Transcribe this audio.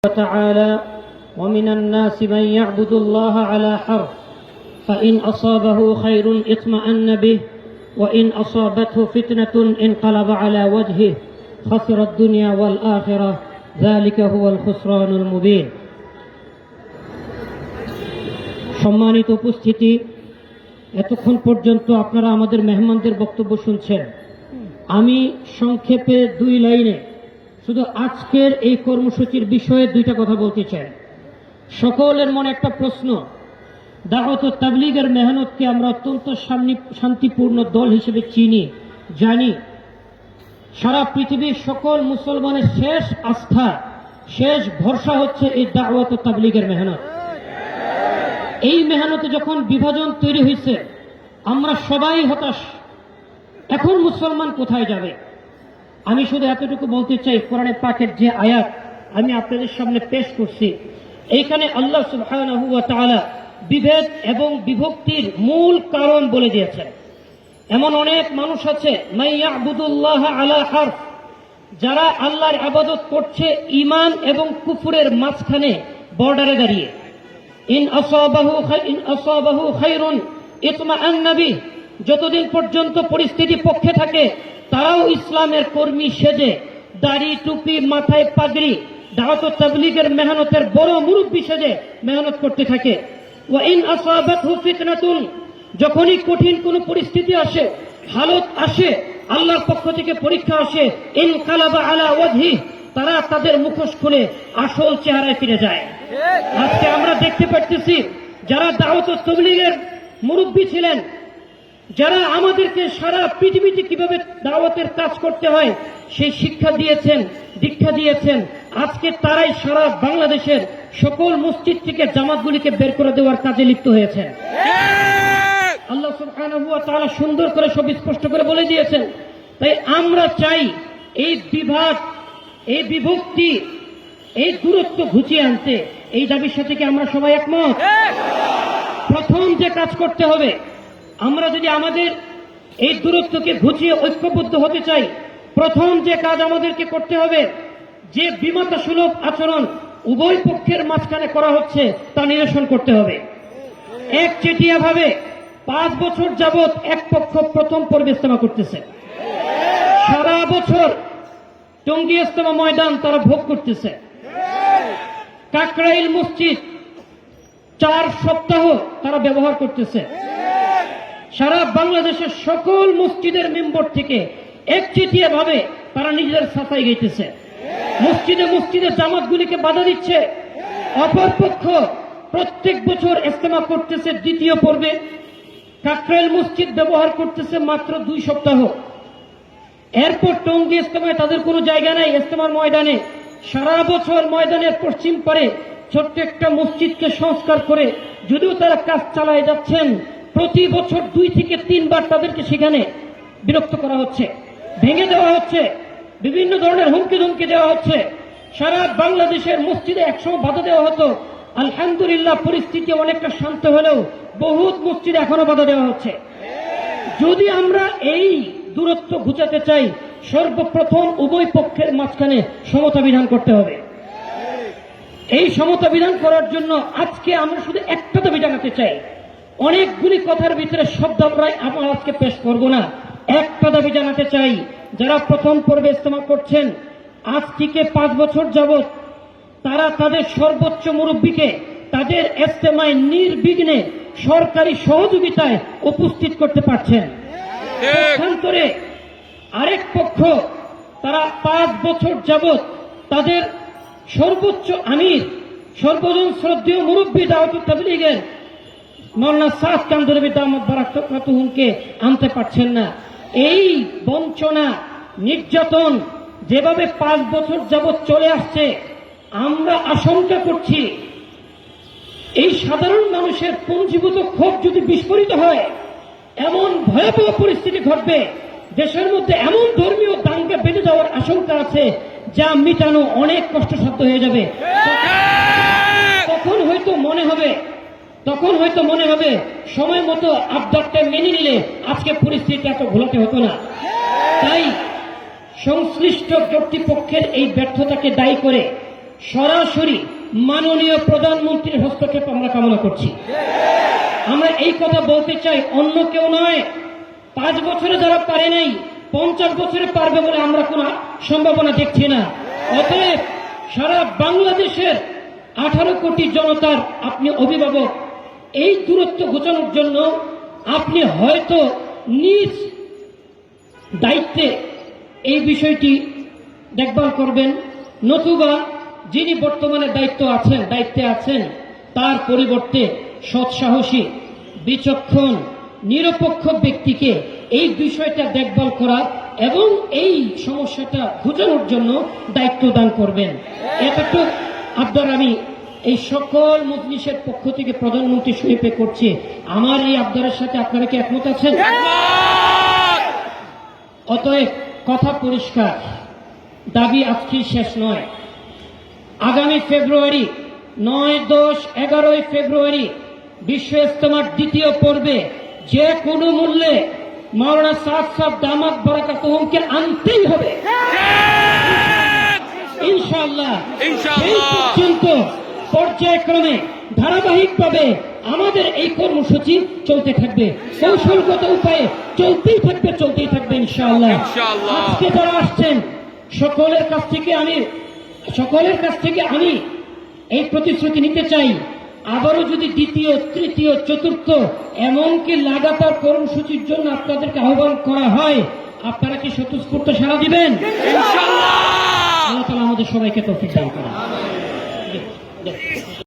وتعالى ومن الناس من يعبد الله على حرف فإن أصابه خير اطمأن به وإن أصابته فتنة انقلب على وجهه خسر الدنيا والآخرة ذلك هو الخسران المبين। সম্মানিত উপস্থিতি, এতক্ষণ পর্যন্ত আপনারা আমাদের মেহমানদের বক্তব্য শুনছেন। আমি সংক্ষেপে দুই লাইনে শুধু আজকের এই কর্মসূচির বিষয়ে দুইটা কথা বলতে চাই। সকলের মনে একটা প্রশ্ন, দাওয়াত ও তাবলীগের মেহনতকে আমরা অত্যন্ত শান্তিপূর্ণ দল হিসেবে চিনি, জানি। সারা পৃথিবীর সকল মুসলমানের শেষ আস্থা, শেষ ভরসা হচ্ছে এই দাওয়াত ও তাবলীগের মেহনত। এই মেহনতে যখন বিভাজন তৈরি হয়েছে, আমরা সবাই হতাশ। এখন মুসলমান কোথায় যাবে? আমি শুধু এতটুকু বলতে চাই, কোরআনে পাকের যে আয়াত আমি আপনাদের সামনে পেশ করছি, এইখানে আল্লাহ সুবহানাহু ওয়া তাআলা বিভেদ এবং বিভক্তির মূল কারণ বলে দিয়েছেন। এমন অনেক মানুষ আছে, মাইয়াবুদুল্লাহ আলা হারফ, যারা আল্লাহর ইবাদত করছে ঈমান এবং কুফরের মাঝখানে, বর্ডারে দাঁড়িয়ে। ইন আসাবাহু খায়রুন ইতমাআন্না বিহি, যতদিন পর্যন্ত পরিস্থিতি পক্ষে থাকে তারাও ইসলামের কর্মী সেজে, দাড়ি টুপি মাথায় পাগড়ি, দাওয়াত ও তাবলীগের মেহনতের বড় মুরব্বী সেজে মেহনত করতে থাকে। ওয়া ইন আসাবাতহু ফিতনাতুন, যখনই কঠিন কোনো পরিস্থিতি আসে, হালত আসে, আল্লাহর পক্ষ থেকে পরীক্ষা আসে, ইনকালাবা আলা ওয়াজহি, তারা তাদের মুখোশ খুলে আসল চেহারায় ফিরে যায়। আজকে আমরা দেখতে পাচ্ছি, যারা দাওয়াত ও তাবলীগের মুরব্বী ছিলেন, যারা আমাদেরকে সারা পৃথিবীতে কিভাবে দাওয়াতের কাজ করতে হয় সেই শিক্ষা দিয়েছেন, দীক্ষা দিয়েছেন, আজকে তারাই সারা বাংলাদেশের সকল মসজিদ থেকে জামাতগুলিকে বের করে দেওয়ার কাজে লিপ্ত হয়েছেন। আল্লাহ সুবহানাহু ওয়া তাআলা সুন্দর করে সব স্পষ্ট করে বলে দিয়েছেন। তাই আমরা চাই এই বিভাগ, এই বিভক্তি, এই দূরত্ব ঘুচিয়ে আনতে। এই দাবির সাথে কি আমরা সবাই একমত? প্রথম যে কাজ করতে হবে, আমরা যদি আমাদের এই দূরত্বকে ঘুচিয়ে ঐক্যবদ্ধ হতে চাই, প্রথম যে কাজ আমাদেরকে করতে হবে, যে বিমতা সুলভ আচরণ উভয় পক্ষের মাঝখানে করা হচ্ছে তা নিরসন করতে হবে। একচেটিয়া ভাবে 5 বছর যাবৎ এক পক্ষ প্রথম পর্বে ইজতেমা করতেছে, সারা বছর টঙ্গী ইজতেমা ময়দান তারা ভোগ করতেছে। কাকরাইল মসজিদ 4 সপ্তাহ তারা ব্যবহার করতেছে। সারা বাংলাদেশের সকল মসজিদের মেম্বর থেকে একচেটিয়া ভাবে তারা নিজেদের সাফাই গাইতেছে। মসজিদে মসজিদে জামাতগুলিকে বাধা দিচ্ছে। অপরপক্ষ প্রত্যেক বছর ইজতেমা করতেছে দ্বিতীয় পর্বে, কাকরাইল মসজিদ ব্যবহার করতেছে মাত্র 2 সপ্তাহ। এরপর টঙ্গী ইজতেমায় তাদের কোনো জায়গা নাই। ইজতেমার ময়দানে সারা বছর ময়দানের পশ্চিম পারে ছোট্ট একটা মসজিদকে সংস্কার করে যদিও তারা কাজ চালায় যাচ্ছেন, প্রতি বছর 2 থেকে 3 বার তাদেরকে সেখানে বিরক্ত করা হচ্ছে, ভেঙে দেওয়া হচ্ছে, বিভিন্ন ধরনের হুমকি ধমকি দেওয়া হচ্ছে। সারা বাংলাদেশের মসজিদে একসময় বাধা দেওয়া হতো। আলহামদুলিল্লাহ পরিস্থিতি অনেকটা শান্ত হলেও বহুত মসজিদে এখনো বাধা দেওয়া হচ্ছে। যদি আমরা এই দূরত্ব ঘুচাতে চাই, সর্বপ্রথম উভয় পক্ষের মাঝখানে সমতা বিধান করতে হবে। এই সমতা বিধান করার জন্য আজকে আমরা শুধু একটা দাবি জানাতে চাই। অনেকগুলি কথার ভিতরে সব দাবি আমরা আজকে পেশ করব না। একটা দাবি জানাতে চাই, যারা প্রথম পর্বে ইজতেমা করছেন, আজ থেকে 5 বছর যাবৎ তারা তাদের সর্বোচ্চ মুরব্বীকে তাদের ইজতেমায় নির্বিঘ্নে সরকারি সহযোগিতায় উপস্থিত করতে পারছেন। পক্ষান্তরে আরেক পক্ষ, তারা 5 বছর যাবৎ তাদের সর্বোচ্চ আমির, সর্বজন শ্রদ্ধেয় মুরব্বী দাওয়াত ও তাবলীগের মাওলানা সাদ কান্দরবী দামাত বারাকাতুহুকে আনতে পারছেন না। এই বঞ্চনা, নির্যাতন যেভাবে 5 বছর যাবৎ চলে আসছে, আমরা আশঙ্কা করছি এই সাধারণ মানুষের পুঞ্জীভূত ক্ষোভ যদি বিস্ফোরিত হয়, এমন ভয়াবহ পরিস্থিতি ঘটবে, দেশের মধ্যে এমন ধর্মীয় দাঙ্গা বেঁধে যাওয়ার আশঙ্কা আছে যা মিটানো অনেক কষ্টসাধ্য হয়ে যাবে। তখন হয়তো মনে হবে সময় মতো আবদারটা মেনে নিলে আজকে পরিস্থিতি এত ঘোলাটে হতো না। তাই সংশ্লিষ্ট কর্তৃপক্ষের এই ব্যর্থতাকে দায়ী করে সরাসরি মাননীয় প্রধানমন্ত্রীর হস্তক্ষেপ আমরা কামনা করছি। আমরা এই কথা বলতে চাই, অন্য কেউ নয়। 5 বছরে যারা পারে নাই 50 বছরে পারবে বলে আমরা কোনো সম্ভাবনা দেখছি না। অতএব সারা বাংলাদেশের 18 কোটি জনতার আপনি অভিভাবক, এই দূরত্ব ঘোচানোর জন্য আপনি হয়তো নিজ দায়িত্বে এই বিষয়টি দেখভাল করবেন, নতুবা যিনি বর্তমানে দায়িত্বে আছেন তার পরিবর্তে সৎসাহসী, বিচক্ষণ, নিরপেক্ষ ব্যক্তিকে এই বিষয়টা দেখভাল করা এবং এই সমস্যাটা ঘোচানোর জন্য দায়িত্ব দান করবেন। এতটুকু আবদার আমি এই সকল মজলিসের পক্ষ থেকে প্রধানমন্ত্রী সমীপে করছি। আমার এই আবদারের সাথে আপনারা কি একমত আছেন? অতএব কথা পরিষ্কার, দাবি আজকেই শেষ নয়। আগামী ফেব্রুয়ারি 9, 10, 11 ফেব্রুয়ারি বিশ্ব ইজতেমার দ্বিতীয় পর্বে যে কোনো মূল্যে মাওলানা সাদ সাহেব দামাত বারাকাতুহুমকে আনতেই হবে ইনশাআল্লাহ। সেই পর্যন্ত পর্যায়ক্রমে ধারাবাহিকভাবে আমাদের এই কর্মসূচি চলতে থাকবে, কৌশলগত উপায়ে চলতেই থাকবে ইনশাআল্লাহ। আজকে যারা আসছেন সকলের কাছ থেকে আমি এই প্রতিশ্রুতি নিতে চাই, আবারও যদি দ্বিতীয়, তৃতীয়, চতুর্থ এমনকি লাগাতার কর্মসূচির জন্য আপনাদেরকে আহ্বান করা হয়, আপনারা কি স্বতঃস্ফূর্ত সাড়া দিবেন? আল্লাহ তাআলা আমাদের সবাইকে তৌফিক দান করেন।